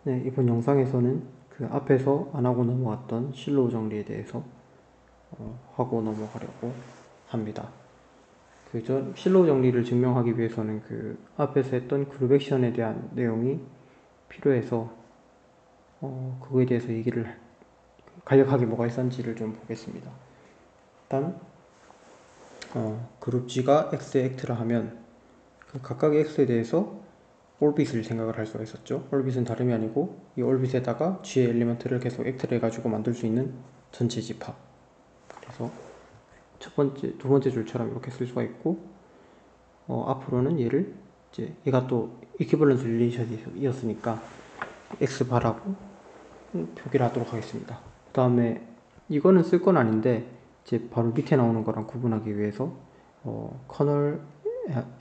네, 이번 영상에서는 그 앞에서 안 하고 넘어갔던 실로우 정리에 대해서 하고 넘어가려고 합니다. 그 실로우 정리를 증명하기 위해서는 그 앞에서 했던 그룹 액션에 대한 내용이 필요해서 그거에 대해서 얘기를 간략하게 뭐가 있었는지를 좀 보겠습니다. 일단 그룹 G가 X에 액트를 하면 그 각각의 X에 대해서 올빗을 생각을 할 수가 있었죠. 올빗은 다름이 아니고 이 올빗에다가 G의 엘리먼트를 계속 액트를 해가지고 만들 수 있는 전체 집합. 그래서 두 번째 줄처럼 이렇게 쓸 수가 있고 앞으로는 얘를 이제 얘가 또 이퀴벌런스 릴레이션이었으니까 X바라고 표기를 하도록 하겠습니다. 그 다음에 이거는 쓸 건 아닌데 이제 바로 밑에 나오는 거랑 구분하기 위해서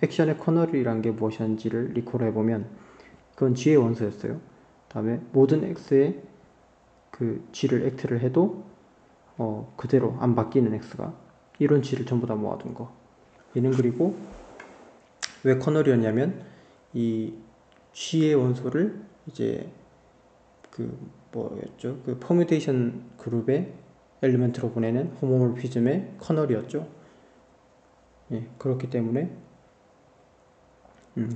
액션의 커널이란 게 무엇이었는지를 리콜 해보면 그건 G의 원소였어요. 그 다음에 모든 X에 그 G를 액트를 해도 그대로 안 바뀌는 X가 이런 G를 전부 다 모아둔 거. 얘는 그리고 왜 커널이었냐면 이 G의 원소를 이제 그 뭐였죠? 그 퍼뮤테이션 그룹의 엘리멘트로 보내는 호모몰피즘의 커널이었죠. 예, 그렇기 때문에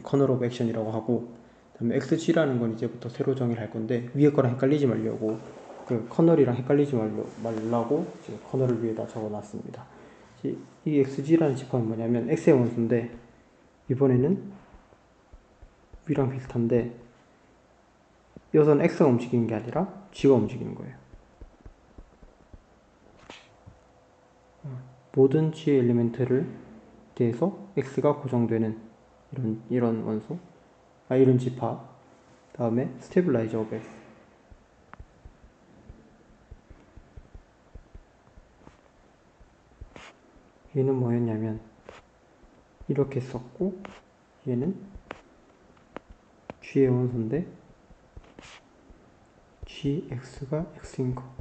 커널 오브 액션이라고 하고, 그다음에 XG라는 건 이제부터 새로 정의를 할 건데 위에 거랑 헷갈리지 말려고 그 커널이랑 헷갈리지 말라고 이제 커널을 위에다 적어놨습니다. 이 XG라는 집합은 뭐냐면 X의 원소인데 이번에는 위랑 비슷한데 여기서는 X가 움직이는 게 아니라 G가 움직이는 거예요. 모든 G의 엘리멘트를 대해서 X가 고정되는 이런 원소, 이런 집합. 다음에 스테빌라이저 오브 X. 얘는 뭐였냐면 이렇게 썼고 얘는 G의 원소인데 GX가 X인 거.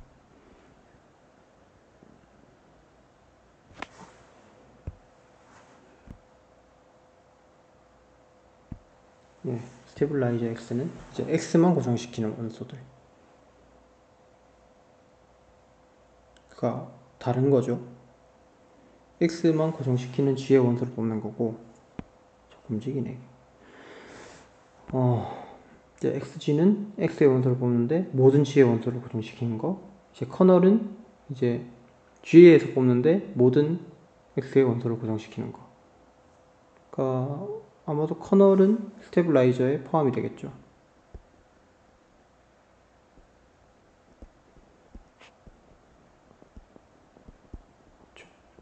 예, 스테빌라이저 X는 이제 X만 고정시키는 원소들. 가 다른 거죠. X만 고정시키는 G의 원소를 뽑는 거고. 조금 움직이네. 이제 XG는 X의 원소를 뽑는데 모든 G의 원소를 고정시키는 거. 이제 커널은 이제 G에서 뽑는데 모든 X의 원소를 고정시키는 거. 그러니까 아마도 커널은 스테빌라이저에 포함이 되겠죠.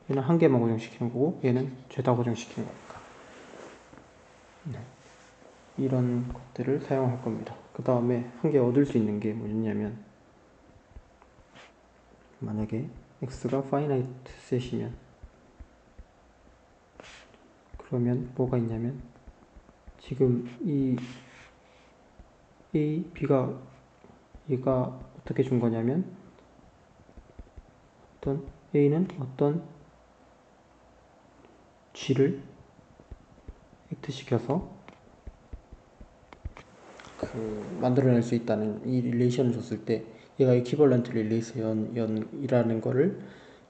얘는 한 개만 고정시키는 거고 얘는 죄다 고정시키는 거니까. 네. 이런 것들을 사용할 겁니다. 그 다음에 한 개 얻을 수 있는 게 뭐냐면 만약에 x가 finite set이면 그러면 뭐가 있냐면 지금 이 a, b가 얘가 어떻게 준 거냐면 a는 어떤 g를 액트시켜서 만들어낼 수 있다는 이 릴레이션을 줬을 때 얘가 이퀴벌런트 릴레이션이라는 거를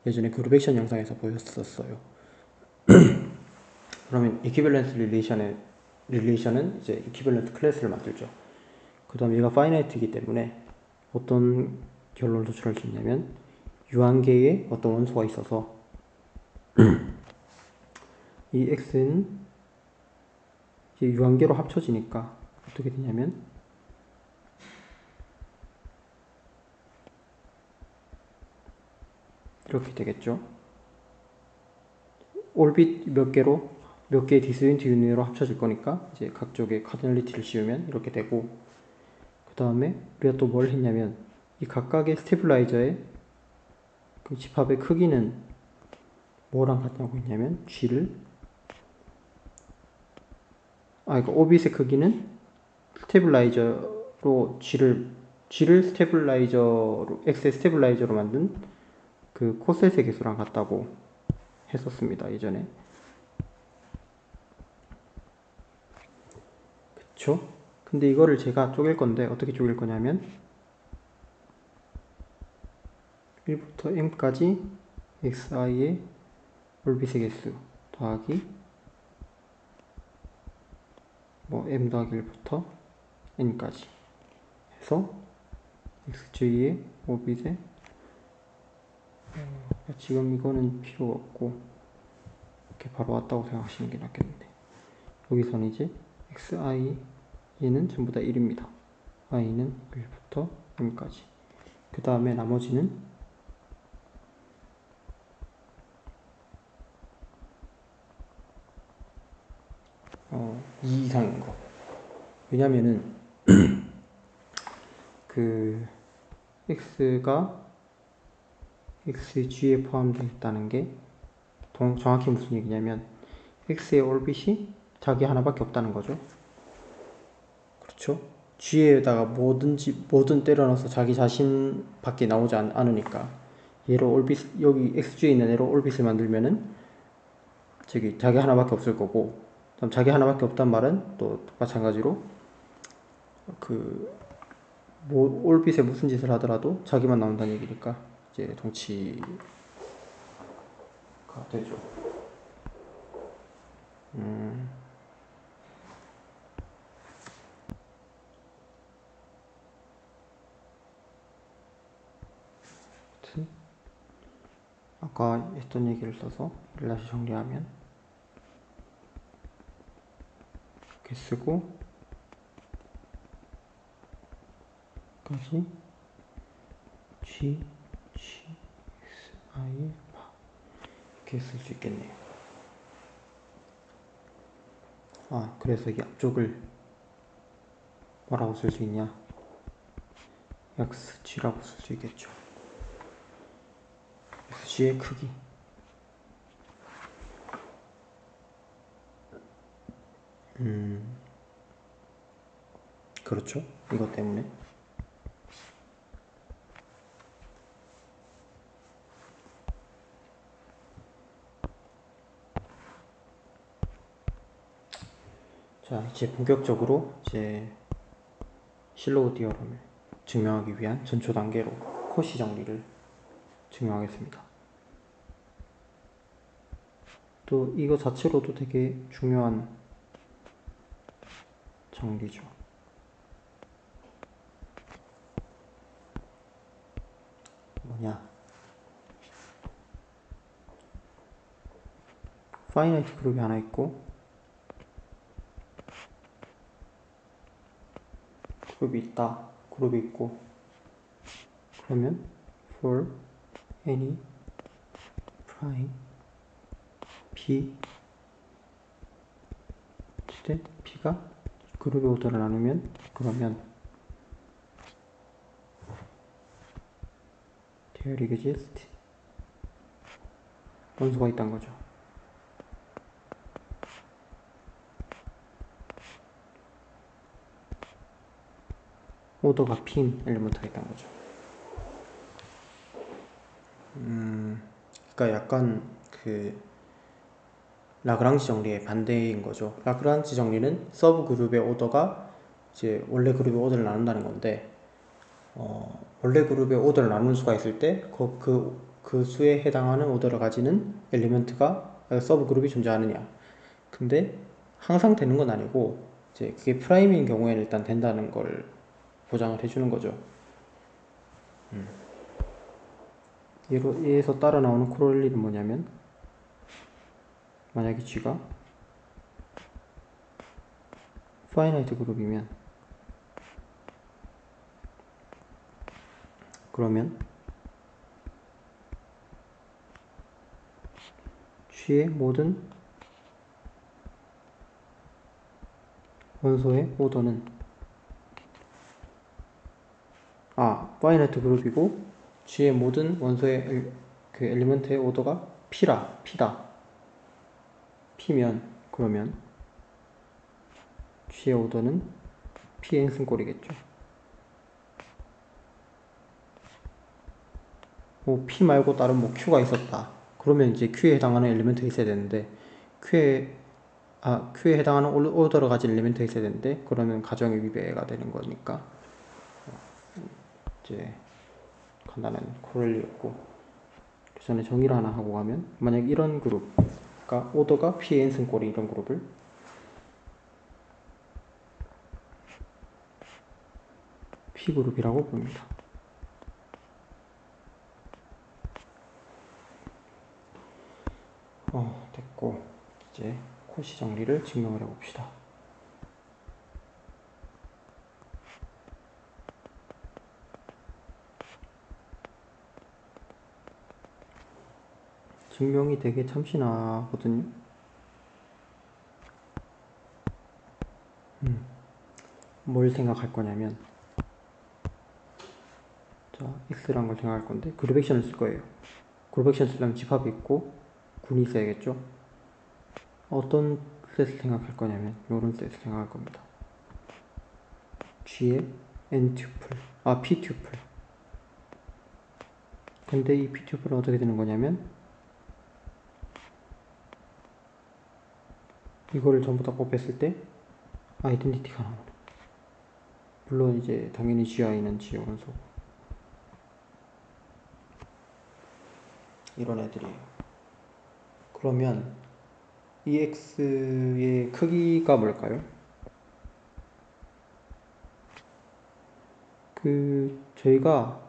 예전에 그룹 액션 영상에서 보였었어요. 그러면 이퀴벌런트 릴레이션은 이제 이퀴벌런트 클래스를 만들죠. 그 다음 얘가 파이나이트이기 때문에 어떤 결론을 도출할 수 있냐면 유한계에 어떤 원소가 있어서 이 x는 이제 유한계로 합쳐지니까 어떻게 되냐면 이렇게 되겠죠. 올빗 몇 개의 디스조인트 유닛으로 합쳐질 거니까 이제 각쪽에 카디널리티를 씌우면 이렇게 되고, 그 다음에 우리가 또 뭘 했냐면 이 각각의 스테빌라이저의 그 집합의 크기는 뭐랑 같냐고 했냐면 그러니까 오빗의 크기는 스테빌라이저로 G를 스테빌라이저로 X의 스테빌라이저로 만든 그 코셋의 개수랑 같다고 했었습니다. 예전에. 그쵸? 근데 이거를 제가 쪼갤 건데 어떻게 쪼갤 거냐면 1부터 m까지 xi의 올빗의 개수 더하기 뭐 m 더하기 1부터 n까지 해서 xj의 오빗에 지금 이거는 필요 없고 이렇게 바로 왔다고 생각하시는 게 낫겠는데 여기서는 이제 xi 얘는 전부 다 1입니다. i는 1부터 m까지 그 다음에 나머지는 이 이상인 거. 왜냐면은 그 x가 xg에 포함되어 있다는 게 정확히 무슨 얘기냐면 x의 올빗이 자기 하나밖에 없다는 거죠. 그렇죠? g에다가 뭐든 때려 넣어서 자기 자신밖에 나오지 않으니까 얘로 올빗 여기 xg에 있는 얘로 올빗을 만들면은 자기 하나밖에 없을 거고 그다음 자기 하나밖에 없단 말은 또 마찬가지로 뭐 올빗에 무슨 짓을 하더라도 자기만 나온다는 얘기니까 이제 동치가 되죠. 아까 했던 얘기를 써서 이를 다시 정리하면 이렇게 쓰고 까지 g, c, x, i의 파 이렇게 쓸 수 있겠네요. 그래서 이 앞쪽을 뭐라고 쓸 수 있냐 xg라고 쓸 수 있겠죠. xg의 크기 그렇죠. 이것 때문에 자 이제 본격적으로 이제 실로우 디어럼을 증명하기 위한 전초 단계로 코시 정리를 증명하겠습니다. 또 이거 자체로도 되게 중요한 정리죠. 뭐냐 파이나이트 그룹이 하나 있고 그룹이 있고 그러면 for any prime p 때 p가 그룹의 오더를 나누면 그러면 there exists 원소가 있다는 거죠. 오더가 p인 엘리먼트가 있다는 거죠. 그러니까 약간 라그랑지 정리의 반대인 거죠. 라그랑지 정리는 서브 그룹의 오더가 이제 원래 그룹의 오더를 나눈다는 건데 원래 그룹의 오더를 나누는 수가 있을 때 그 수에 해당하는 오더를 가지는 엘리먼트가 서브 그룹이 존재하느냐. 근데 항상 되는 건 아니고 이제 그게 프라임인 경우에는 일단 된다는 걸 보장을 해주는 거죠. 얘에서 따라 나오는 코롤리는 뭐냐면 만약에 G가 파이나이트 그룹이면 그러면 G의 모든 원소의 오더는 파이나이트 그룹이고 G의 모든 원소의 그 엘리먼트의 오더가 P다. P면 그러면 G의 오더는 Pn승꼴이겠죠. 뭐 P 말고 다른 뭐 Q가 있었다. 그러면 이제 Q에 해당하는 엘리먼트가 있어야 되는데 Q에 Q에 해당하는 오더를 가진 엘리멘트가 있어야 되는데 그러면 가정의 위배가 되는 거니까 이제 간단한 코렐리였고, 그 전에 정의를 하나 하고 가면, 만약 이런 그룹, 그러니까 오더가 P의 n승꼴이 이런 그룹을 P그룹이라고 부릅니다. 됐고, 이제 코시 정리를 증명을 해봅시다. 증명이 되게 참신하거든요. 뭘 생각할 거냐면, 자, X란 걸 생각할 건데, 그룹 액션을 쓸 거예요. 그룹 액션 쓰려면 집합이 있고, 군이 있어야겠죠? 어떤 셋을 생각할 거냐면, 이런 셋을 생각할 겁니다. G의 N 튜플, P 튜플. 근데 이 P 튜플은 어떻게 되는 거냐면, 이거를 전부 다 곱했을 때, 아이덴티티가 나오는. 물론 이제 당연히 GI는 G의 원소고. 이런 애들이에요. 그러면 이 X의 크기가 뭘까요? 저희가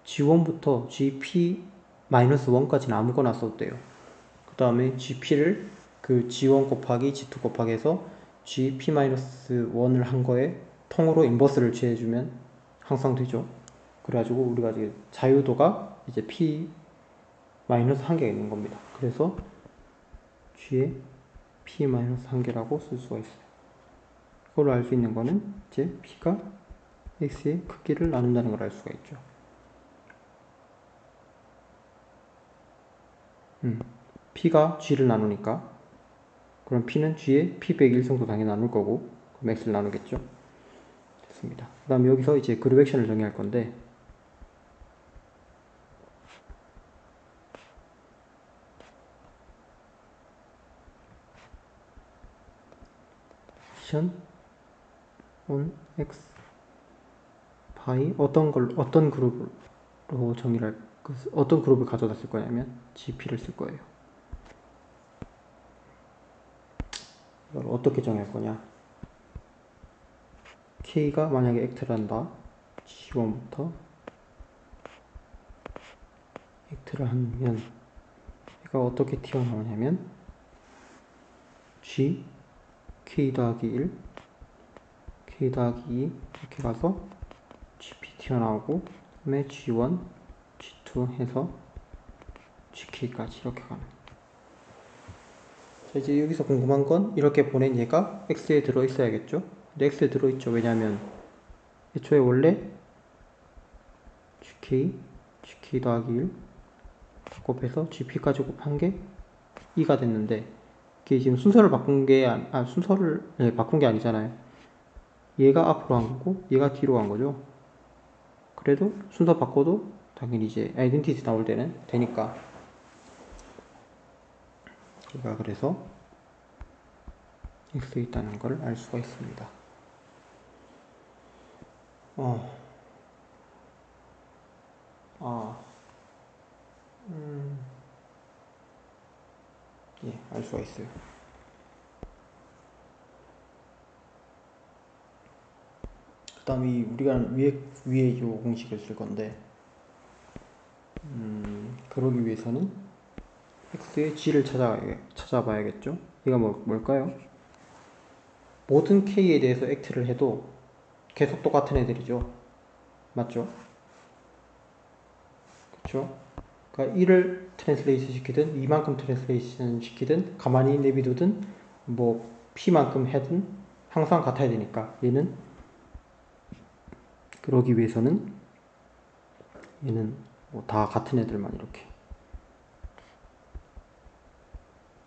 G1부터 GP-1까지는 아무거나 써도 돼요. 그 다음에 GP를 그 G1 곱하기 G2 곱하기 해서 GP-1을 한 거에 통으로 인버스를 취해주면 항상 되죠. 그래가지고 우리가 이제 자유도가 이제 P-1개가 있는 겁니다. 그래서 G에 P-1개라고 쓸 수가 있어요. 그걸로 알 수 있는 거는 이제 P가 X의 크기를 나눈다는 걸 알 수가 있죠. P가 G를 나누니까 그럼 P는 G의 P101승도 당연히 나눌 거고 그럼 X를 나누겠죠. 됐습니다. 그 다음 여기서 이제 그룹 액션을 정의할 건데 액션 on X by 어떤 그룹으로 정의를 어떤 그룹을 가져다 쓸 거냐면 GP를 쓸 거예요. 이걸 어떻게 정의할 거냐? K가 만약에 액트를 한다. G1부터 액트를 하면 얘가 어떻게 튀어나오냐면 G K 더하기 1 K 더하기 2 이렇게 가서 GP 튀어나오고 그다음에 G1 G2 해서 GK까지 이렇게 가는. 자, 이제 여기서 궁금한 건 이렇게 보낸 얘가 X에 들어있어야겠죠? 근데 X에 들어있죠. 왜냐면 애초에 원래 GK 더하기 1 곱해서 GP까지 곱한 게 2가 됐는데 이게 지금 순서를 바꾼 게 순서를 바꾼 게 아니잖아요. 얘가 앞으로 간 거고 얘가 뒤로 간 거죠. 그래도 순서 바꿔도 당연히 이제 아이덴티티 나올 때는 되니까. 얘가 그래서 X에 있다는 걸 알 수가 있습니다. 예, 알 수가 있어요. 그 다음에 우리가 위에 이 공식을 쓸 건데, 그러기 위해서는 X의 G를 찾아봐야겠죠? 얘가 뭘까요? 모든 K에 대해서 액트를 해도 계속 똑같은 애들이죠. 맞죠? 그쵸? 그러니까 1을 트랜스레이트 시키든 2만큼 트랜스레이션 시키든 가만히 내비두든 뭐 P만큼 해든 항상 같아야 되니까 얘는 그러기 위해서는 얘는 뭐 다 같은 애들만 이렇게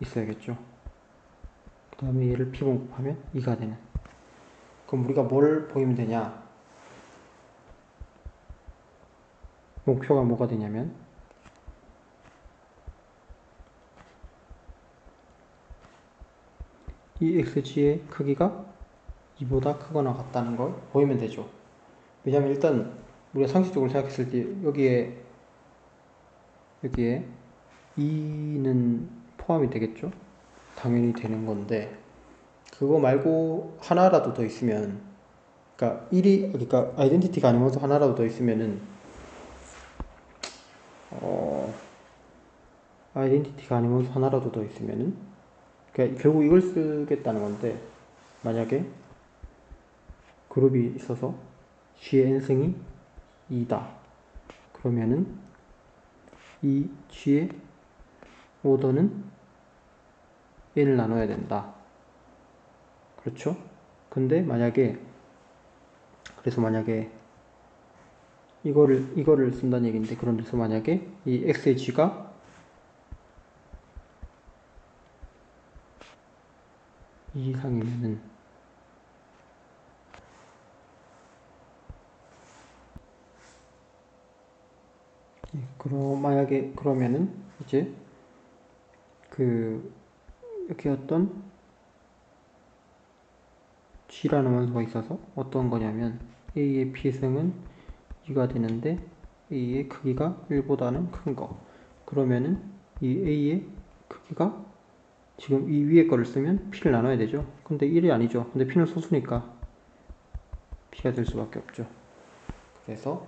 있어야겠죠. 그 다음에 얘를 P1곱하면 2가 되는. 그럼 우리가 뭘 보이면 되냐? 목표가 뭐가 되냐면 이 xg의 크기가 2보다 크거나 같다는 걸 보이면 되죠. 왜냐면 일단 우리가 상식적으로 생각했을 때 여기에 2는 포함이 되겠죠. 당연히 되는 건데 그거 말고 하나라도 더 있으면 그러니까 아이덴티티가 아니면서 하나라도 더 있으면은 아이덴티티가 아니면서 하나라도 더 있으면은 그러니까 결국 이걸 쓰겠다는 건데 만약에 그룹이 있어서 G의 n승이 2다 그러면은 이 G의 오더는 n을 나눠야 된다. 그렇죠? 근데 만약에 이거를 쓴다는 얘기인데 그런 데서 만약에 이 x의 g가 2 이상이면은 그러면은 이제 여기 어떤 g라는 원소가 있어서 어떤 거냐면 a의 p승은 2가 되는데 a의 크기가 1보다는 큰 거. 그러면은 이 a의 크기가 지금 이 위에 거를 쓰면 p를 나눠야 되죠. 근데 1이 아니죠. 근데 p는 소수니까 p가 될 수밖에 없죠. 그래서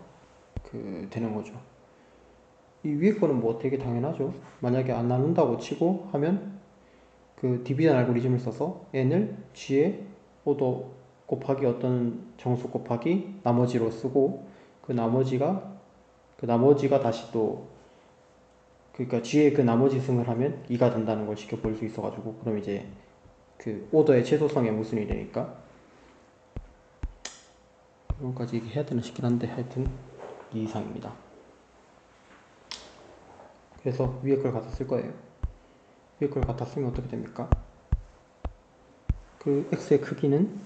되는 거죠. 이 위에 거는 뭐 되게 당연하죠. 만약에 안 나눈다고 치고 하면 디비전 알고리즘을 써서 n을 g의 오더 곱하기 어떤 정수 곱하기 나머지로 쓰고 그 나머지가 다시 또 그러니까 g의 나머지 승을 하면 2가 된다는 걸 지켜볼 수 있어가지고 그럼 이제 오더의 최소성의 모순이 되니까 그런까지 해야 되나 싶긴 한데 하여튼 2 이상입니다. 그래서 위에 걸 갖다 쓸 거예요. 위에 걸 갖다 쓰면 어떻게 됩니까? x의 크기는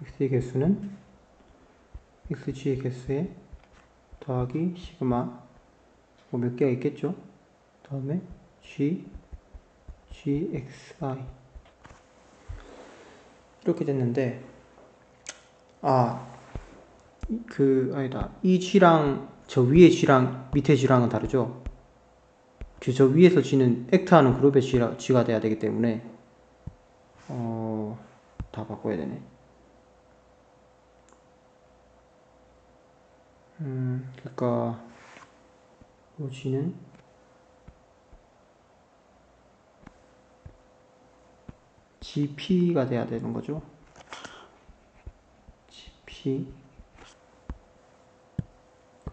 x의 개수는 xg의 개수에 더하기 시그마 뭐 몇 개가 있겠죠? 다음에 gxi 이렇게 됐는데 아니다. 이 g랑 저 위에 g랑 밑에 g랑은 다르죠? 저 위에서 g는 액트하는 그룹의 g가 돼야 되기 때문에 다 바꿔야 되네. 그러니까 이 g는 gp가 돼야 되는 거죠. gp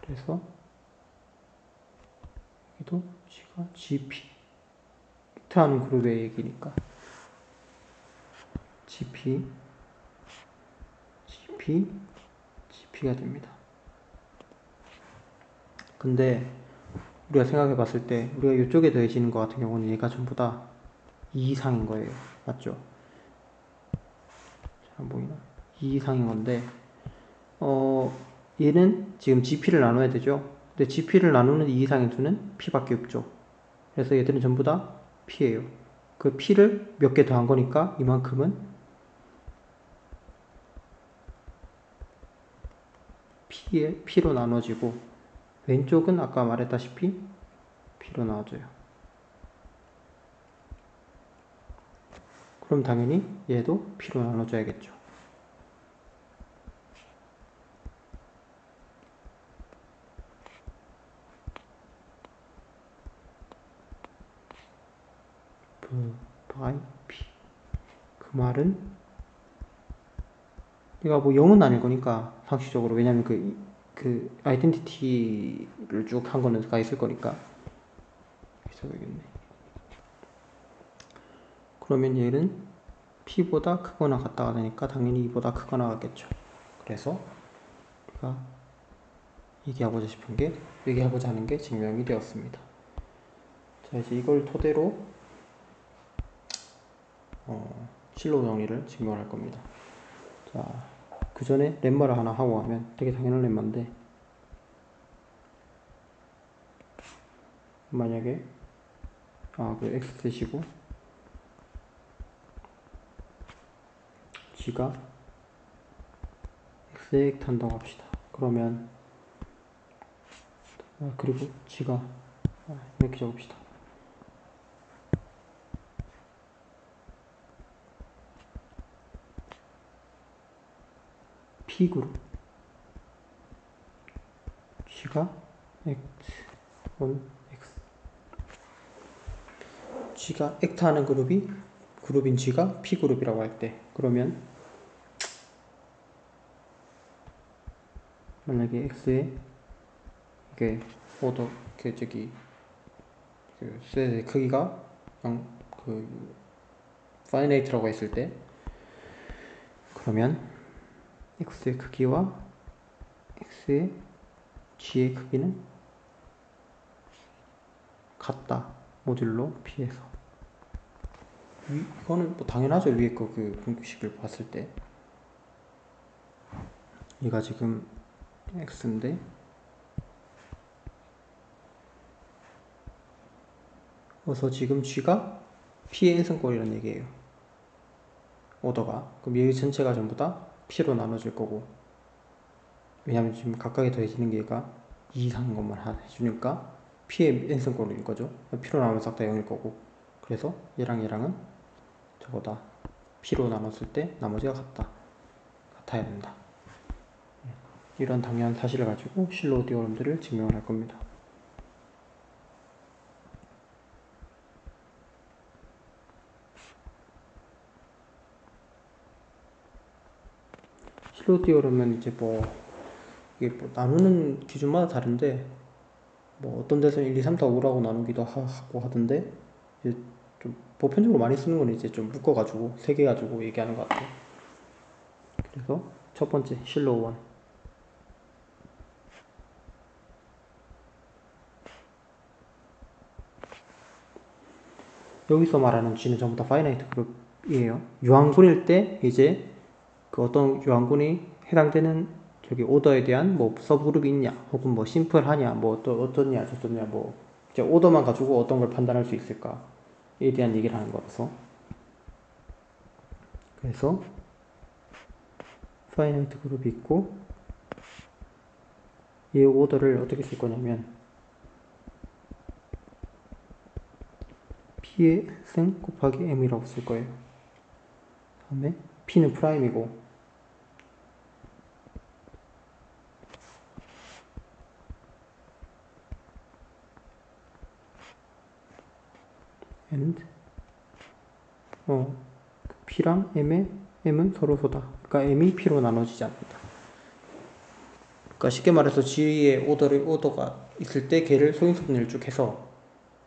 그래서 여기도 g가 gp 액트하는 그룹의 얘기니까 gp가 됩니다. 근데 우리가 생각해 봤을 때 우리가 이쪽에 더해지는 것 같은 경우는 얘가 전부 다 2 이상인 거예요. 맞죠? 잘 안 보이나? 2 이상인 건데 얘는 지금 gp를 나눠야 되죠. 근데 gp를 나누는 2 이상의 수는 p밖에 없죠. 그래서 얘들은 전부 다 p예요. 그 p를 몇 개 더한 거니까 이만큼은 p로 나눠지고 왼쪽은 아까 말했다시피 p로 나눠져요. 그럼 당연히 얘도 p로 나눠져야겠죠. by p 그 말은 얘가 뭐 0은 아닐 거니까 상식적으로 왜냐면 아이덴티티를 쭉 한 거는 가 있을 거니까 그래서 되겠네. 그러면 얘는 p보다 크거나 같다가 되니까 당연히 2보다 크거나 같겠죠. 그래서 우리가 얘기하고자 하는 게 증명이 되었습니다. 자, 이제 이걸 토대로 실로 정리를 증명할 겁니다. 자, 그 전에 렘마를 하나 하고 하면 되게 당연한 렘마인데 만약에 x 쓰시고 G가 X에 액트 한다고 합시다. 그러면 그리고 G가 이렇게 적읍시다. P그룹 G가 X G가 액트하는 그룹인 G가 P그룹이라고 할 때, 그러면 만약에 X에 이게 오더 그 셋의 크기가 파이나이트라고 했을 때, 그러면 X의 크기와 X의 G의 크기는 같다, 모듈로 P에서. 이거는 뭐 당연하죠. 위에 거 그 분규식을 봤을 때 얘가 지금 X인데 그래서 지금 G가 P의 n승꼴이라는 얘기예요. 오더가. 그럼 얘 전체가 전부 다 P로 나눠질 거고, 왜냐면 지금 각각에 더해지는 게 얘가 2 이상인 것만 해주니까 P의 n승꼴인 거죠. P로 나누면 싹 다 0일 거고, 그래서 얘랑 얘랑은 저거다, P로 나눴을 때 나머지가 같아야 된다. 이런 당연한 사실을 가지고 실로우 디오럼들을 증명을 할 겁니다. 실로우 디오럼은 이제 이게 나누는 기준마다 다른데, 어떤 데서는 1, 2, 3, 4, 5라고 나누기도 하고 하던데, 이제 좀 보편적으로 많이 쓰는 건 이제 좀 묶어가지고 3개 가지고 얘기하는 것 같아요. 그래서 첫 번째 실로우 원, 여기서 말하는 G는 전부 다 파이나이트 그룹이에요. 유한군일 때 이제 그 어떤 유한군이 해당되는 저기 오더에 대한 서브그룹이 있냐, 혹은 심플하냐, 또 어떻냐 저떻냐, 이제 오더만 가지고 어떤 걸 판단할 수 있을까에 대한 얘기를 하는 거라서. 그래서 파이나이트 그룹이 있고, 이 오더를 어떻게 쓸 거냐면 P의 승 곱하기 M이라고 쓸 거예요. 다음에 P는 프라임이고 and P랑 M은 서로 소다. 그러니까 M이 P로 나눠지지 않는다. 그러니까 쉽게 말해서 G의 오더가 있을 때 걔를 소인수분해를 쭉 해서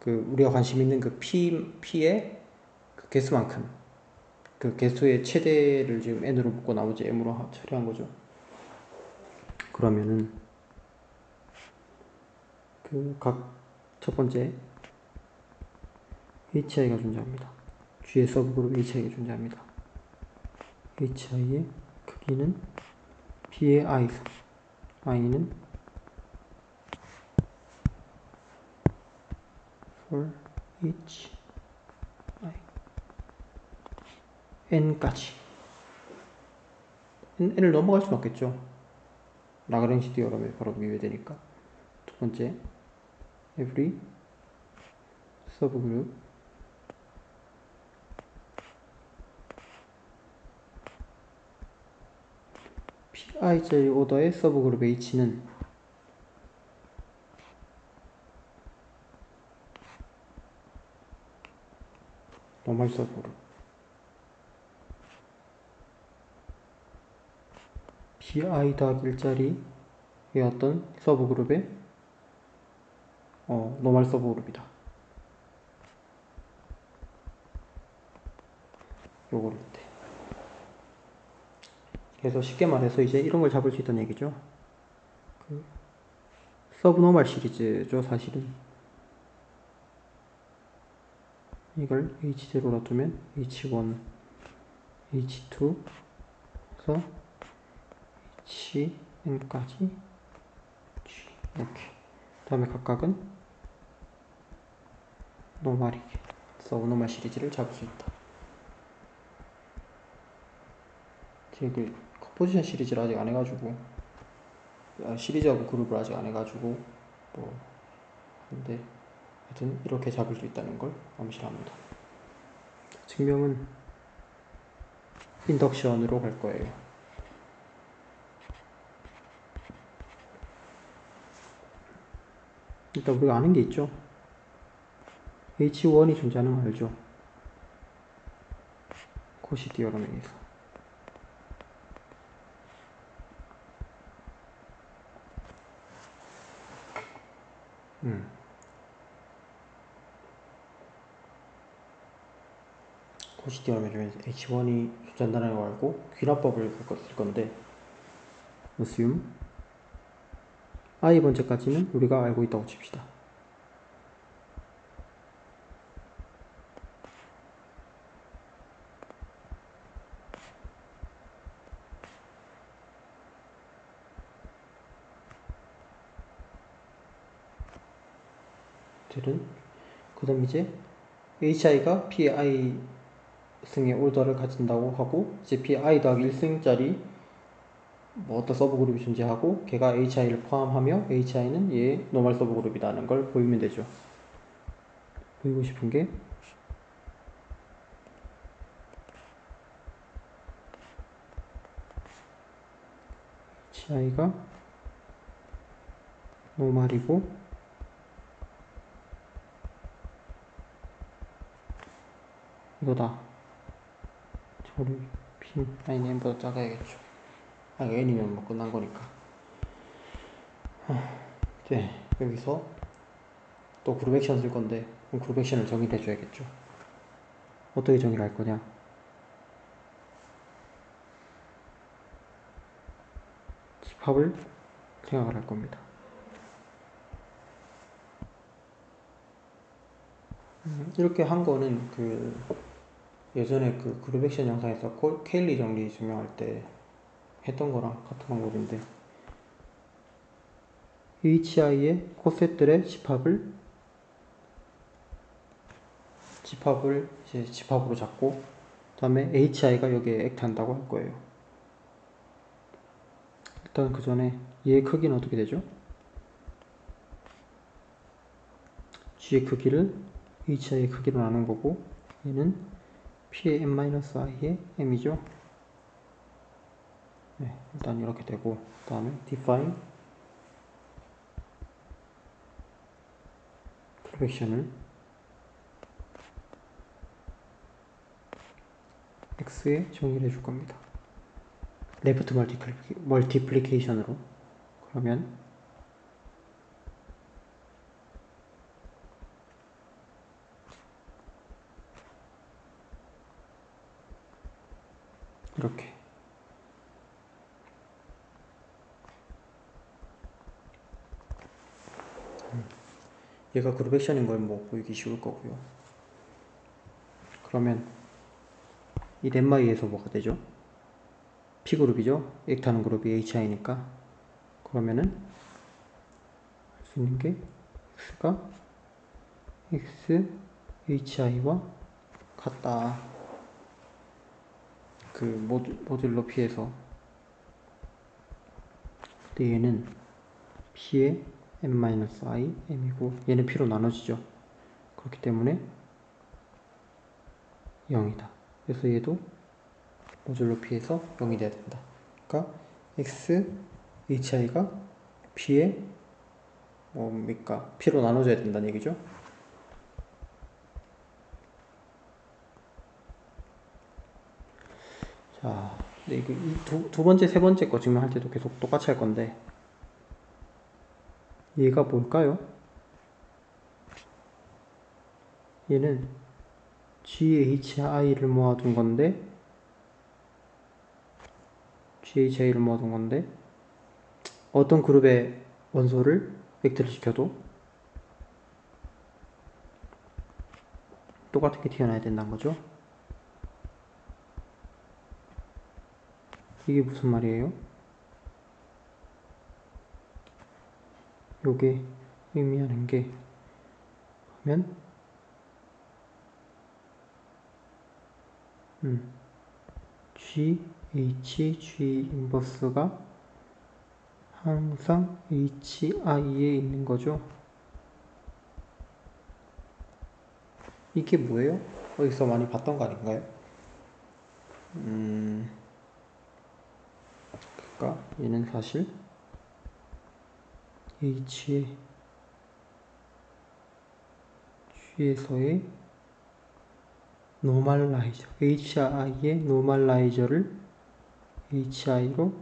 우리가 관심 있는 그 P의 그 개수만큼, 그 개수의 최대를 지금 N으로 묶고 나머지 M으로 처리한 거죠. 그러면은 첫 번째 HI가 존재합니다. G의 서브그룹 HI가 존재합니다. HI의 크기는 P의 I승, I는 for each I N까지. N을 넘어갈 수는 없겠죠. 라그랑지 디어럼에 바로 미외되니까. 두 번째, every subgroup Pi자리 오더의 서브그룹 H는 노멀 서브그룹 Pi 더하기 1짜리의 어떤 서브그룹의 노멀 서브그룹이다. 요거를 때. 그래서 쉽게 말해서 이제 이런 걸 잡을 수 있다는 얘기죠. 서브노멀 시리즈죠, 사실은. 이걸 H0로 두면 H1, H2, 그래서 HN까지 이렇게. 다음에 각각은 서브노멀 시리즈를 잡을 수 있다. 그 컴포지션 시리즈를 아직 안 해가지고 시리즈 오브 그룹을 아직 안 해가지고 뭐 근데 하여튼 이렇게 잡을 수 있다는 걸 암시합니다. 증명은 인덕션으로 갈 거예요. 일단 우리가 아는 게 있죠. H1이 존재하는 거 알죠? 코시 디어럼에 의해서. 코시 디어럼에 의해서 H1이 존재한다는 걸 알고 귀납법을 쓸 건데 assume I 번째까지는 우리가 알고 있다고 칩시다. 그 다음 이제 hi가 pi 승의 올더를 가진다고 하고 이제 pi 더하기 1승짜리 뭐 어떤 서브 그룹이 존재하고 걔가 hi를 포함하며 hi는 얘의 노멀 서브 그룹이라는 걸 보이면 되죠. 보이고 싶은 게 hi가 노멀이고 이거다. 저를 p 아니 n보다 작아야겠죠. n이면 뭐 끝난 거니까. 네, 여기서 또 그룹 액션 쓸 건데 그룹 액션을 정의를 해줘야겠죠. 어떻게 정의를 할 거냐? 집합을 생각을 할 겁니다. 이렇게 한 거는 그 예전에 그 그룹 액션 영상에서 케일리 정리 증명할 때 했던 거랑 같은 방법인데 hi의 코셋들의 집합을 이제 집합으로 잡고 그 다음에 hi가 여기에 액트한다고 할 거예요. 일단 그 전에 얘의 크기는 어떻게 되죠? g의 크기를 hi의 크기로 나눈 거고 얘는 p의 n-i의 m이죠. 네, 일단 이렇게 되고 그 다음에 define 그룹 액션을 x에 정의를 해줄 겁니다. 레프트 멀티플리케이션으로 그러면 이렇게 얘가 그룹 액션인 걸 뭐 보이기 쉬울 거고요. 그러면 이 렛마이에서 뭐가 되죠? P그룹이죠? 액트하는 그룹이 HI니까 그러면은 할 수 있는 게 X가 X, HI와 같다. 그 모듈러 P에서 근데 얘는 P의 n-i, m이고 얘는 P로 나눠지죠. 그렇기 때문에 0이다. 그래서 얘도 모듈러 P에서 0이 돼야 된다. 그러니까 X, HI가 P의 뭡니까? P로 나눠져야 된다는 얘기죠. 자, 근데 이거 두 번째, 세 번째 거 증명할 때도 계속 똑같이 할 건데 얘가 뭘까요? 얘는 GHI를 모아둔 건데 어떤 그룹의 원소를 벡터를 시켜도 똑같은 게 튀어나와야 된다는 거죠. 이게 무슨 말이에요? 요게 의미하는 게 그러면 G HG 인버스가 항상 HI에 있는 거죠. 이게 뭐예요? 어디서 많이 봤던 거 아닌가요? 그러니까 얘는 사실 H의 G에서의 노멀라이저, HI의 노멀라이저를 HI로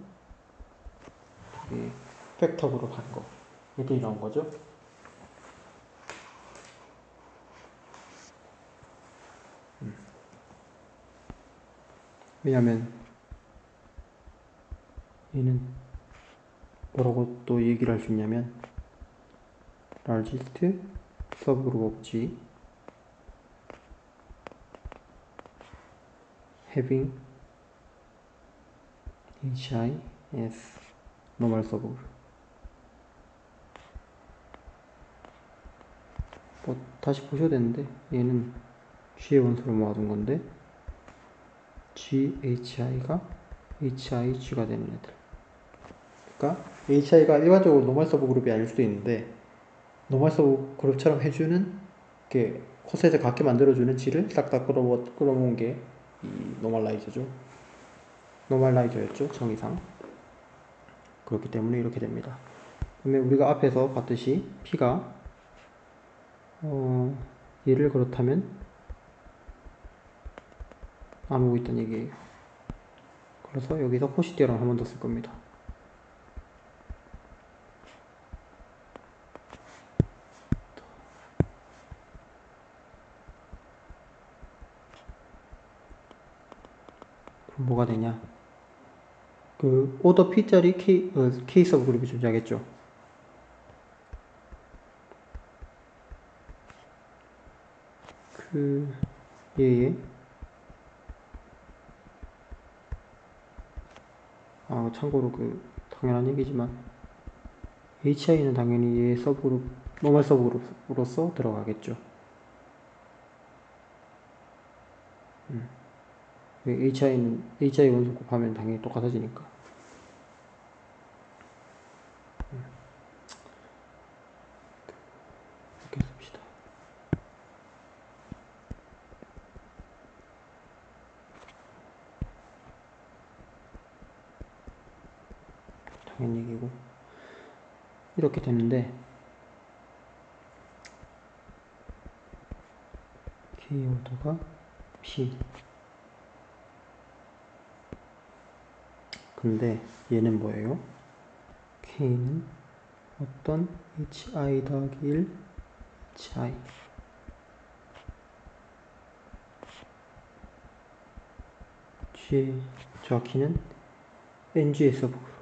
팩터그룹 한 거. 이게 이런 거죠. 왜냐면 얘는 뭐라고 또 얘기를 할 수 있냐면 largest subgroup of G having HI as normal subgroup. 뭐 다시 보셔야 되는데 얘는 G의 원소를 모아둔 건데 G, HI가 HIG가 되는 애들. 그러니까 HI가 일반적으로 노멀 서브 그룹이 아닐 수도 있는데 노멀 서브 그룹처럼 해주는 이렇게 코셋을 같게 만들어주는 G를 싹 다 끌어모은 게 이 노멀라이저죠. 노멀라이저였죠, 정의상. 그렇기 때문에 이렇게 됩니다. 그러면 우리가 앞에서 봤듯이 P가 얘를 그렇다면 나누고 있다는 얘기예요. 그래서 여기서 코시 디어럼 한 번 더 쓸 겁니다. 그럼 뭐가 되냐? 그 오더 P짜리 K 서브 그룹이 존재하겠죠. 그 얘의 참고로 그 당연한 얘기지만 HI는 당연히 얘 서브그룹 노멀 서브그룹으로서 들어가겠죠. HI 원소 곱하면 당연히 똑같아지니까. 이렇게 씁시다. 당연 얘기고 이렇게 되는데 K 오더가 P. 근데 얘는 뭐예요? K는 어떤 HI 더하기 1 HI G의 정확히는 NG의 서브그룹.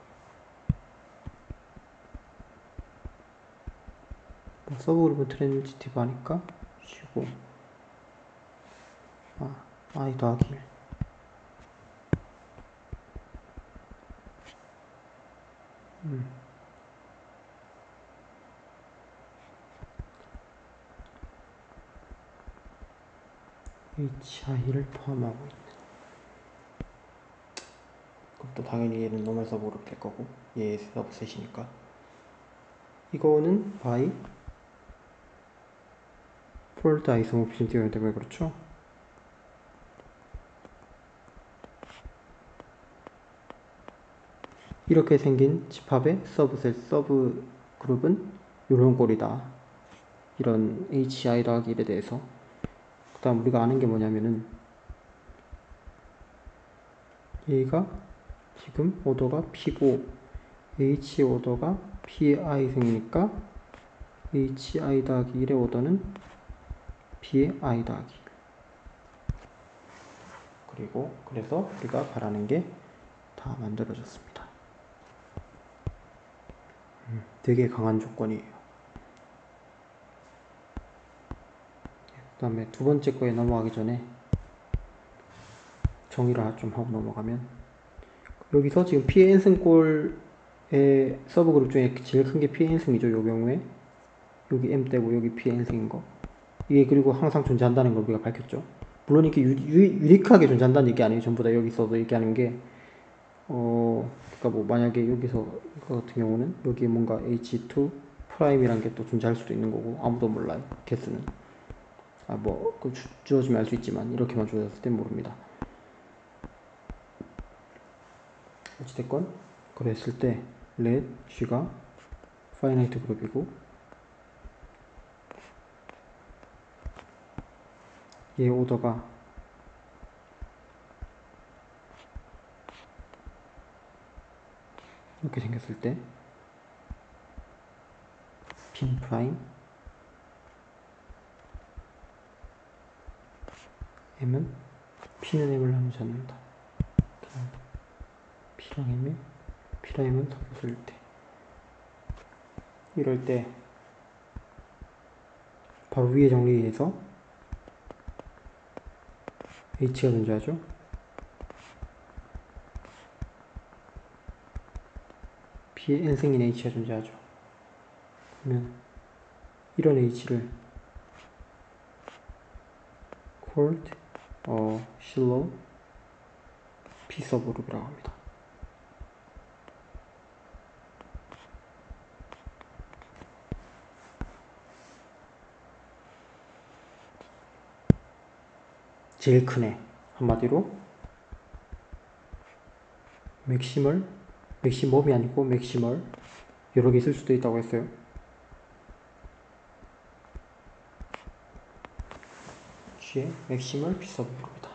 서브그룹은 트랜지티브 하니까 쉬고 I 더하기 1 HI를 포함하고 있는. 그럼 또 당연히 얘는 노멀 서브그룹 될 거고 얘 서브셋이니까 이거는 by 폴드 아이소모피즘 띄워야 되고요. 그렇죠? 이렇게 생긴 집합의 서브셋 서브그룹은 이런 꼴이다. 이런 HI 더하기 1에 대해서. 그 다음 우리가 아는 게 뭐냐면은 얘가 지금 오더가 P고 H 오더가 P의 I승이니까 HI 더하기 1의 오더는 P의 I 더하기 1. 그리고 그래서 우리가 바라는 게 다 만들어졌습니다. 되게 강한 조건이에요. 그 다음에 두 번째 거에 넘어가기 전에 정의를 좀 하고 넘어가면 여기서 지금 P의 n승꼴의 서브그룹 중에 제일 큰 게 P의 n승이죠. 요 경우에 여기 m대고 여기 P의 n승인 거. 이게 그리고 항상 존재한다는 걸 우리가 밝혔죠. 물론 이게 유니크하게 존재한다는 얘기 아니에요. 전부 다 여기서도 얘기하는 게 그러니까 뭐 만약에 여기서 이거 같은 경우는 여기에 뭔가 h2 프라임이란 게 또 존재할 수도 있는 거고 아무도 몰라요. 개수는. 그 주어지면 알 수 있지만 이렇게만 주어졌을 땐 모릅니다. 어찌됐건 그랬을 때 let g가 파이나이트 그룹이고 얘 오더가 이렇게 생겼을 때 빈 프라임 m은 p는 m을 나누지 않는다. p랑 m의 p'은 섭소일 때 이럴 때 바로 위에 정리해서 h가 존재하죠. p의 n승인 h가 존재하죠. 그러면 이런 h를 called shallow p 서브그룹이라고 합니다. 제일 큰 애 한마디로 맥시멈이 아니고 맥시멀 여러 개 있을 수도 있다고 했어요. G의 맥시멀 P 서브그룹이다.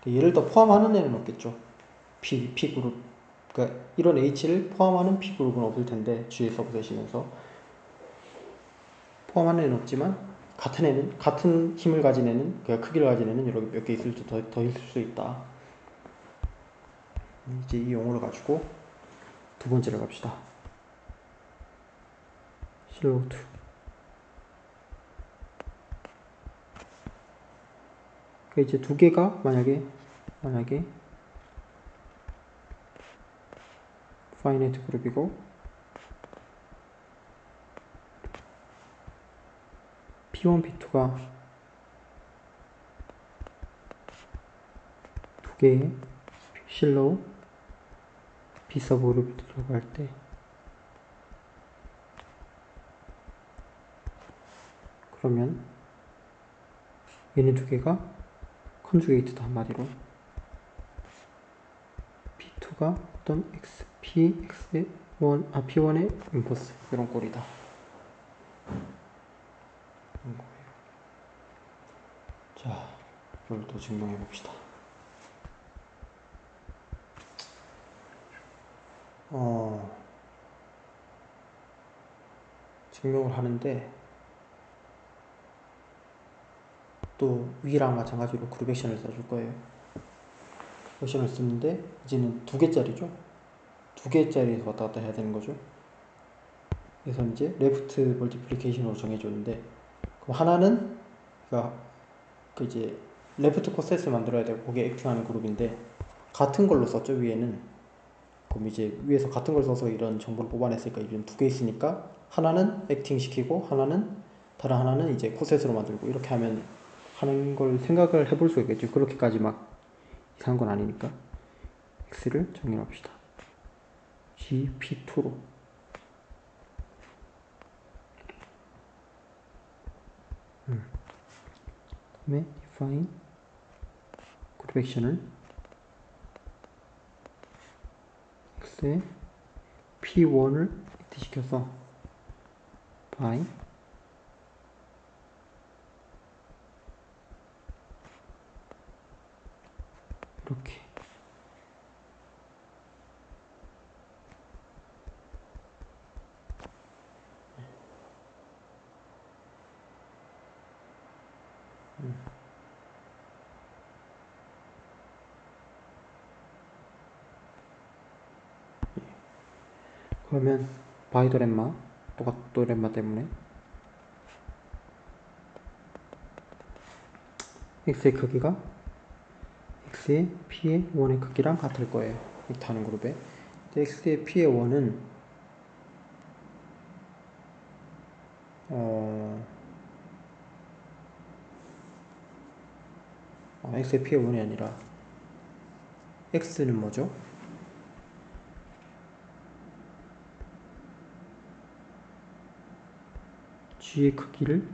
얘를 더 포함하는 애는 없겠죠. P 그룹. 그러니까 이런 H를 포함하는 P 그룹은 없을 텐데 G의 서브셋이면서 포함하는 애는 없지만 같은 힘을 가진 애는 그러니까 크기를 가진 애는 여러 몇 개 있을 수 더 있을 수 있다. 이제 이 용어를 가지고 두 번째를 갑시다. 실로우트. 그 이제 두 개가 만약에 파이나이트 그룹이고 P1, P2가 두 개의 실로우 B 서브 그룹이 들어갈 때 그러면 얘네 두 개가 컨주게이트다 한마디로 P2가 어떤 P1의 인버스 이런 꼴이다. 자, 이걸 또 증명해 봅시다. 증명을 하는데 또 위랑 마찬가지로 그룹 액션을 써줄 거예요. 액션을 쓰는데 이제는 두 개짜리죠. 두 개짜리에서 왔다 갔다 해야 되는 거죠. 그래서 이제 레프트 멀티플리케이션으로 정해줬는데 그럼 하나는 그 이제 레프트 코셋을 만들어야 되고 거기에 액팅하는 그룹인데 같은 걸로 썼죠 위에는. 그럼 이제 위에서 같은 걸 써서 이런 정보를 뽑아냈으니까 이제 두 개 있으니까 하나는 액팅 시키고 다른 하나는 이제 코셋으로 만들고 이렇게 하는 걸 생각을 해볼 수 있겠죠. 그렇게까지 막 이상한 건 아니니까. x를 정의합시다. gp2로 그다음에 define 그룹 액션을 x에 p1을 시켜서 by 이렇게 그러면 바이더 렘마 똑같은 렘마 때문에 x의 크기가 x의 p의 1의 크기랑 같을 거예요. 이렇게 하는 그룹에 x의 p의 1은 x의 p의 1이 아니라 x는 뭐죠? G의 크기를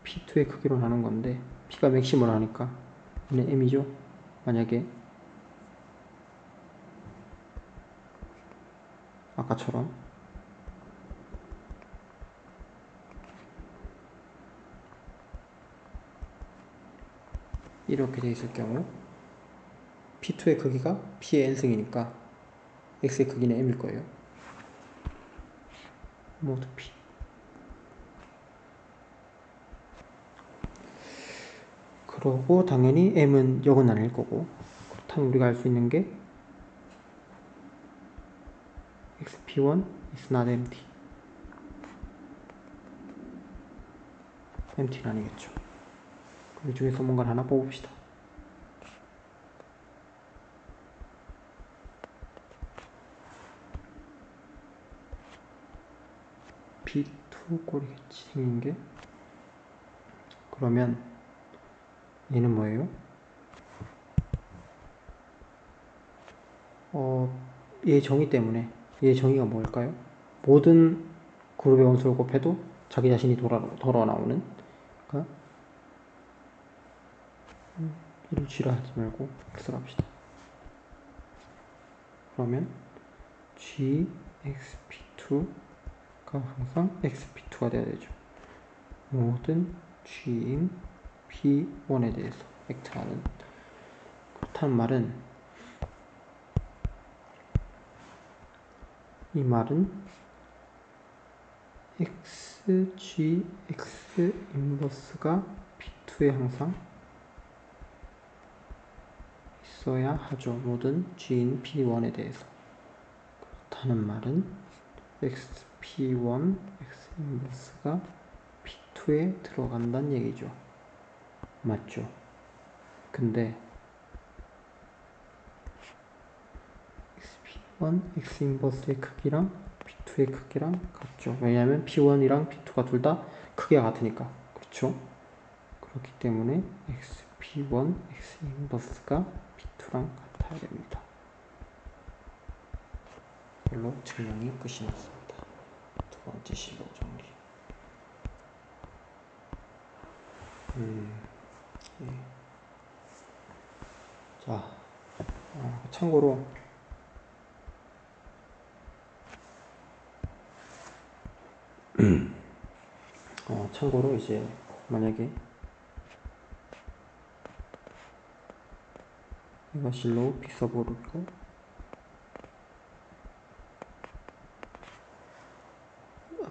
P2의 크기로 나눈 건데 P가 맥심을 하니까 얘는 M이죠. 만약에 아까처럼 이렇게 돼 있을 경우 P2의 크기가 P의 n승이니까 X의 크기는 M일 거예요. 모두 P. 그러고 당연히 M은 0은 아닐 거고, 그렇다면 우리가 알 수 있는 게 XP1 is not empty. empty는 아니겠죠. 그 중에서 뭔가를 하나 뽑읍시다. B2 꼴이겠지, 생긴 게. 그러면 얘는 뭐예요? 얘 정의 때문에, 얘 정의가 뭘까요? 모든 그룹의 원소를 곱해도 자기 자신이 돌아 나오는. 그러니까 이를 G라 하지 말고 X라 합시다. 그러면 GXP2가 항상 XP2가 돼야 되죠. 모든 G인 P1에 대해서 액트하는. 그렇다는 말은, 이 말은 XG, X 인버스가 P2에 항상 있어야 하죠. 모든 G인 P1에 대해서. 그렇다는 말은 XP1, X 인버스가 P2에 들어간다는 얘기죠. 맞죠? 근데 XP1, X 인버스의 크기랑 P2의 크기랑 같죠. 왜냐하면 P1이랑 P2가 둘 다 크기가 같으니까. 그렇죠? 그렇기 때문에 XP1, X 인버스가 P2랑 같아야 됩니다. 이걸로 증명이 끝이 났습니다. 두 번째 실로 정리. 예. 자, 참고로 참고로 이제 만약에 이거 실로 픽서블이고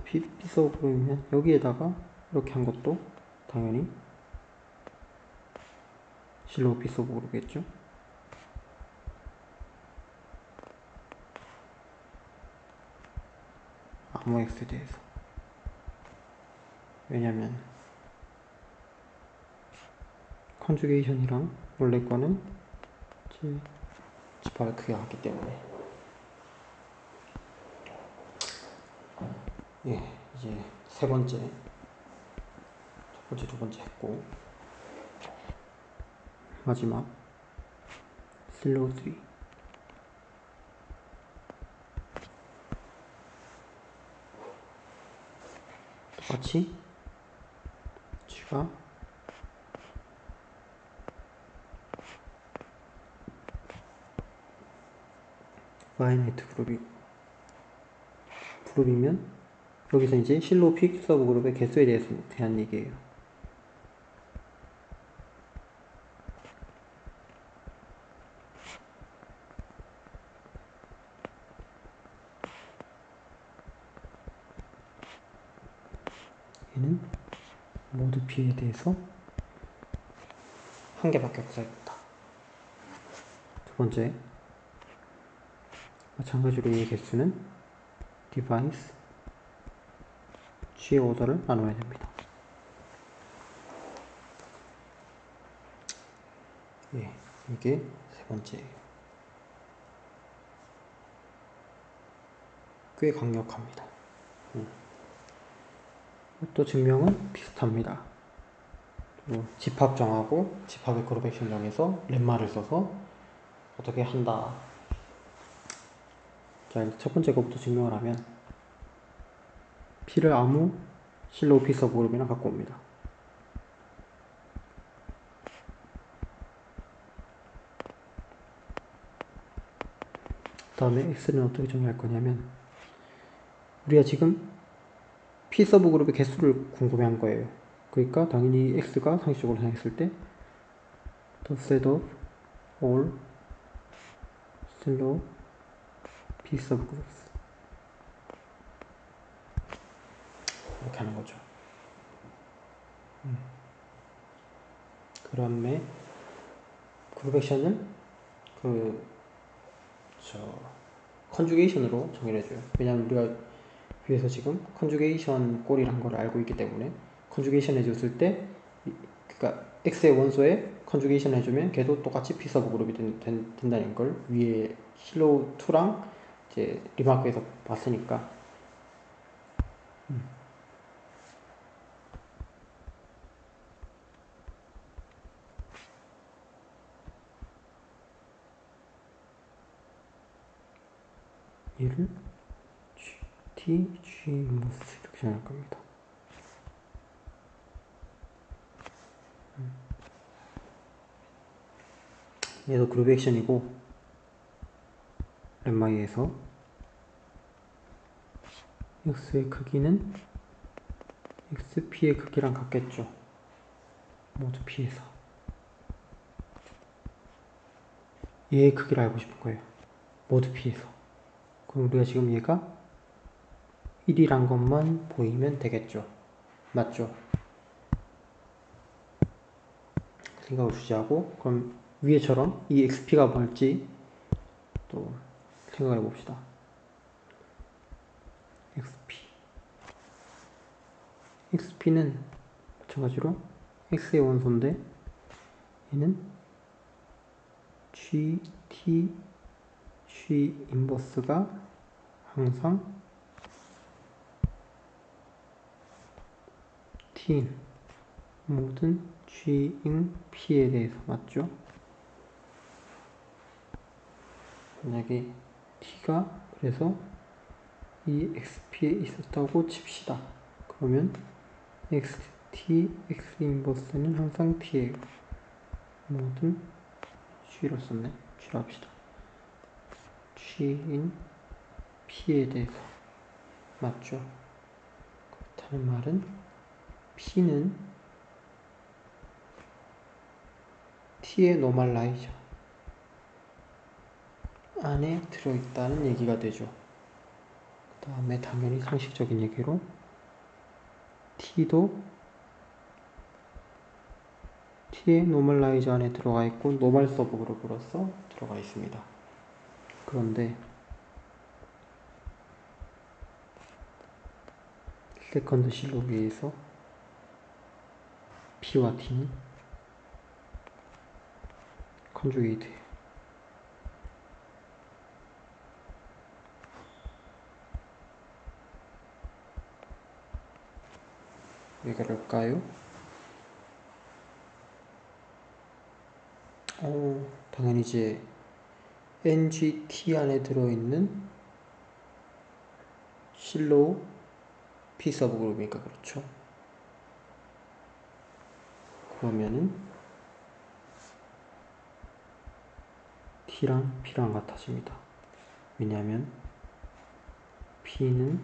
픽서블이면 여기에다가 이렇게 한 것도 당연히 실로 픽서블이겠죠. 아무 X에 대해서. 왜냐면 컨주게이션이랑 원래 거는 이제 집합의 크기가 같기 때문에. 예, 이제 세 번째, 첫 번째, 두 번째 했고, 마지막 슬로우 3. 똑같이 G가 파이나이트 그룹이면 여기서 이제 실로 픽 서브 그룹의 개수에 대한 얘기예요. 얘는 모두 P에 대해서 한 개밖에 없어야겠다. 두 번째, 마찬가지로 이 개수는 디바이스 G의 오더를 나눠야 됩니다. 예, 이게 세 번째예요. 꽤 강력합니다. 또 증명은 비슷합니다. 집합 정하고 집합의 그룹 액션 정해서 렘마를 써서 어떻게 한다. 자, 첫 번째 것부터 증명을 하면 P를 아무 실로우 P 서브그룹이랑 갖고 옵니다. 다음에 x는 어떻게 정의할 거냐면, 우리가 지금 P 서브그룹의 개수를 궁금해한 거예요. 그러니까 당연히 x가 상식적으로 생각했을 때 the set of all 실로우 P 서브그룹s 이렇게 하는 거죠. 그 다음에 그룹 액션을 컨주게이션으로 정의를 해줘요. 왜냐면 우리가 위에서 지금 컨주게이션 꼴이란 걸 알고 있기 때문에 컨주게이션 해줬을 때 그러니까 x의 원소에 컨주게이션 해주면 걔도 똑같이 P 서브그룹이 된다는 걸 위에 실로우 2랑 이제 리마크에서 봤으니까. 얘를 T, G 인버스 이렇게 정할 겁니다. 얘도 그룹 액션이고 렘마이에서 x의 크기는 xp의 크기랑 같겠죠. 모두 p에서 얘의 크기를 알고 싶은 거예요. 모두 p에서. 그럼 우리가 지금 얘가 1이란 것만 보이면 되겠죠. 맞죠? 생각을 주시하고, 그럼 위에처럼 이 xp가 뭘지 또 생각을 해봅시다. xp는 마찬가지로 x의 원소인데 얘는 g, t, g 인버스가 항상 t인 모든 g인 p에 대해서 맞죠? 만약에 t가 그래서 이 xp에 있었다고 칩시다. 그러면 xt, x 인버스는 항상 t예요. 모든 g로 썼네. g로 합시다. g인 p에 대해서 맞죠? 그렇다는 말은 p는 t의 노멀라이저 안에 들어있다는 얘기가 되죠. 그 다음에 당연히 상식적인 얘기로 t도 t의 노멀라이저 안에 들어가 있고 노멀 서브그룹으로서 들어가 있습니다. 그런데 세컨드 실로비에서 p와 t는 컨주게이트예요. 왜 그럴까요? 당연히 이제 NGT 안에 들어있는 실로우 P 서브그룹이니까 그렇죠. 그러면은 T랑 P랑 같아집니다. 왜냐하면 P는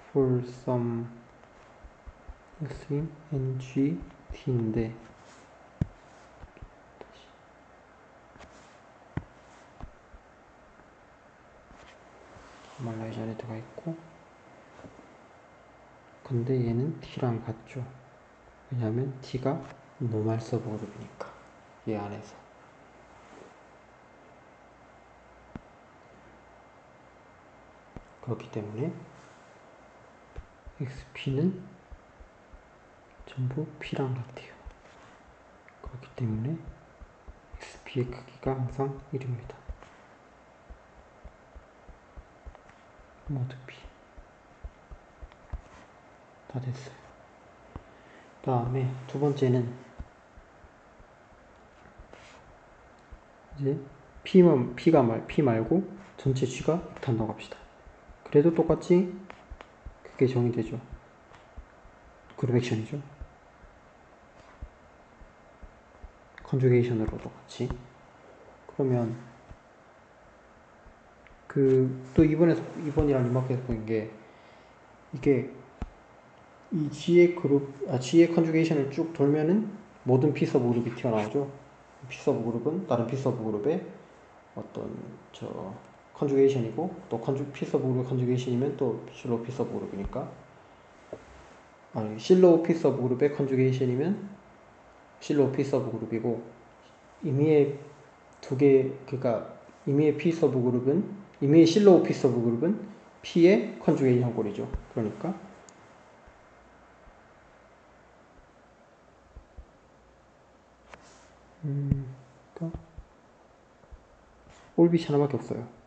for some x인 NGT인데 말라이저 안에 들어가 있고 근데 얘는 T랑 같죠. 왜냐하면 T가 노멀 서브그룹이니까 얘 안에서 그렇기 때문에 XP는 전부 P랑 같아요. 그렇기 때문에 XP의 크기가 항상 1입니다. 모두 P. 다 됐어요. 다음에 두 번째는 이제 P 말고 전체 G가 있다고 합시다. 그래도 똑같이 그게 정의되죠. 그룹 액션이죠. 컨주게이션으로도 같이. 그러면 또 이번이랑 리마크에서 보인 게 이게 이 G의 컨주게이션을 쭉 돌면은 모든 P 서브 그룹이 튀어나오죠. P 서브 그룹은 다른 P 서브 그룹의 어떤 컨주게이션이고 또 P 서브 그룹의 컨주게이션이면 또 실로우 P 서브 그룹이니까 실로우 P 서브 그룹의 컨주게이션이면 실로우 P 서브 그룹이고 임의의 그러니까 임의의 P 서브 그룹은 임의의 실로우 P 서브 그룹은 P의 컨주게이션 꼴이죠. 그러니까 올빗이 하나밖에 없어요.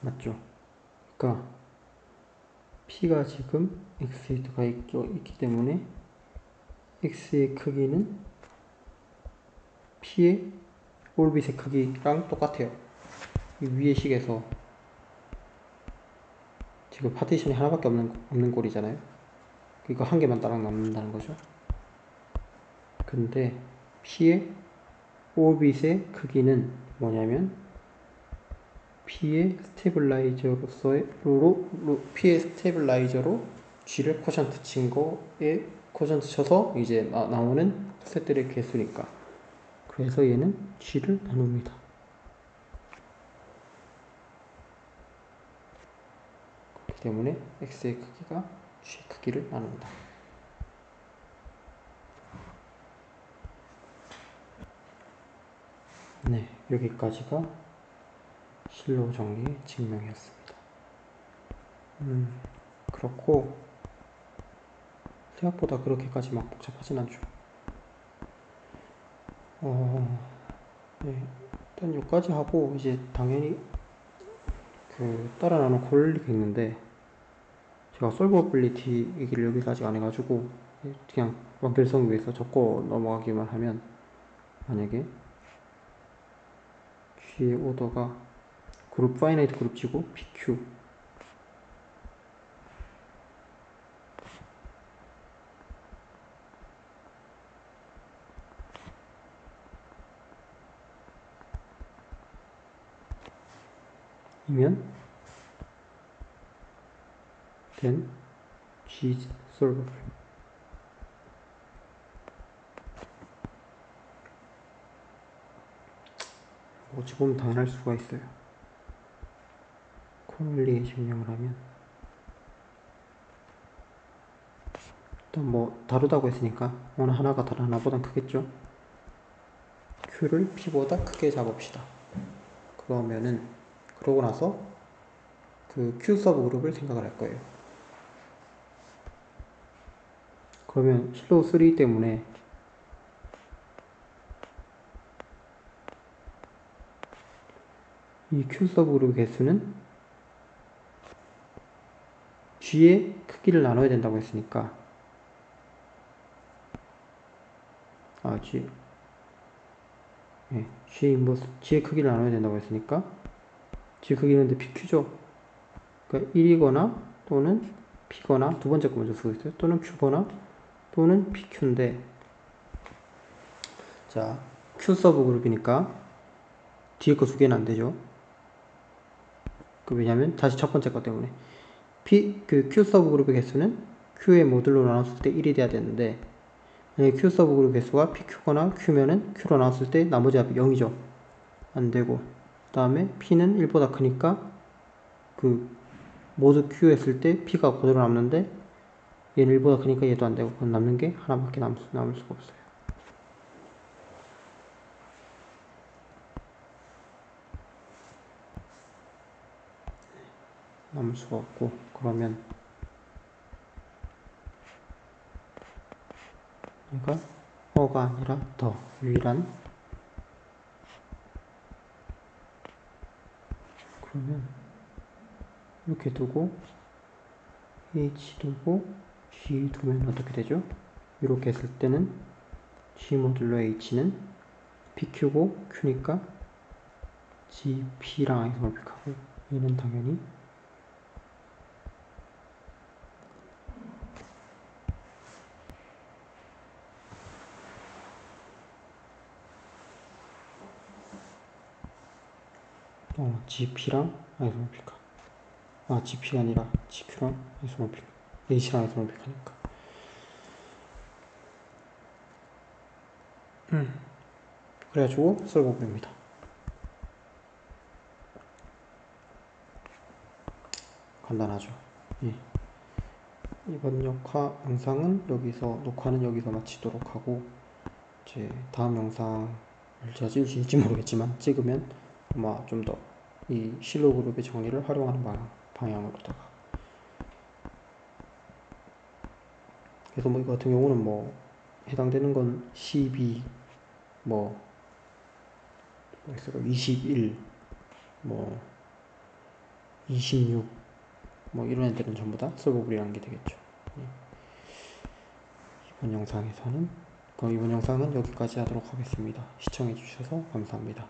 맞죠? 그러니까 P가 지금 X에 들어가 있기 때문에 X의 크기는 P의 올빗의 크기랑 똑같아요. 이 위의 식에서 지금 파티션이 하나밖에 없는 꼴이잖아요. 이거 한 개만 따라 남는다는 거죠. 근데 P의 올빗의 크기는 뭐냐면 P의 스테빌라이저로 G를 코션트 친 거에 코션트 쳐서 이제 나오는 셋들의 개수니까. 그래서 얘는 G를 나눕니다. 그렇기 때문에 X의 크기가 G의 크기를 나눕니다. 네, 여기까지가 실로 정리의 증명이었습니다. 그렇고 생각보다 그렇게까지 막 복잡하진 않죠. 네, 일단 여기까지 하고 이제 당연히 따라 나눈 콜리가 있는데 제가 솔버빌리티 얘기를 여기서 아직 안 해가지고 그냥 완결성 위해서 적고 넘어가기만 하면 만약에 G의 오더가 파이나이트 그룹지고 PQ 이면 then G is solvable. 어찌 보면 당연할 수가 있어요. 코널리의 증명을 하면 일단 뭐 다르다고 했으니까 어느 하나가 다른 하나보단 크겠죠. Q를 P보다 크게 잡읍시다. 그러고 나서 Q 서브 그룹을 생각을 할 거예요. 그러면 실로우 3 때문에 이 Q 서브 그룹 개수는 G의 크기를 나눠야 된다고 했으니까 G의 크기를 나눠야 된다고 했으니까 G의 크기는 근데 PQ죠. 그러니까 1이거나 또는 P거나 두 번째 거 먼저 쓰고 있어요. 또는 Q거나 또는 PQ인데 자 Q 서브 그룹이니까 뒤에 거 두 개는 안 되죠. 왜냐면 다시 첫 번째 거 때문에 Q 서브 그룹의 개수는 Q의 모듈로 나눴을 때 1이 돼야 되는데 Q 서브 그룹 개수가 PQ거나 Q면은 Q로 나눴을 때 나머지 합이 0이죠. 안 되고 그 다음에 P는 1보다 크니까 모두 Q 했을 때 P가 그대로 남는데 얘는 1보다 크니까 얘도 안 되고 그건 남는 게 하나밖에 남을 수가 없어요. 남을 수가 없고 그러면 얘가 어가 아니라 더 유일한 그러면 이렇게 두고 H 두고 G 두면 어떻게 되죠? 이렇게 했을 때는 G 모듈로 H는 PQ고 Q니까 GP랑 아이소모픽하고 얘는 당연히 GP랑 아이소모픽하. GP가 아니라 GQ랑 아이소모픽, H랑 아이소모픽하니까. 그래가지고 솔버블입니다. 간단하죠. 예. 이번 영상은 녹화는 여기서 마치도록 하고, 이제 다음 영상을 제가 찍을 수 있을지 모르겠지만 찍으면 아마 좀 더 이 실로 그룹의 정리를 활용하는 방향으로다가. 그래서 뭐 이거 같은 경우는 뭐 해당되는 건 12, 뭐 21, 뭐 26, 뭐 이런 애들은 전부 다 솔버블이라는 게 되겠죠. 이번 영상은 여기까지 하도록 하겠습니다. 시청해주셔서 감사합니다.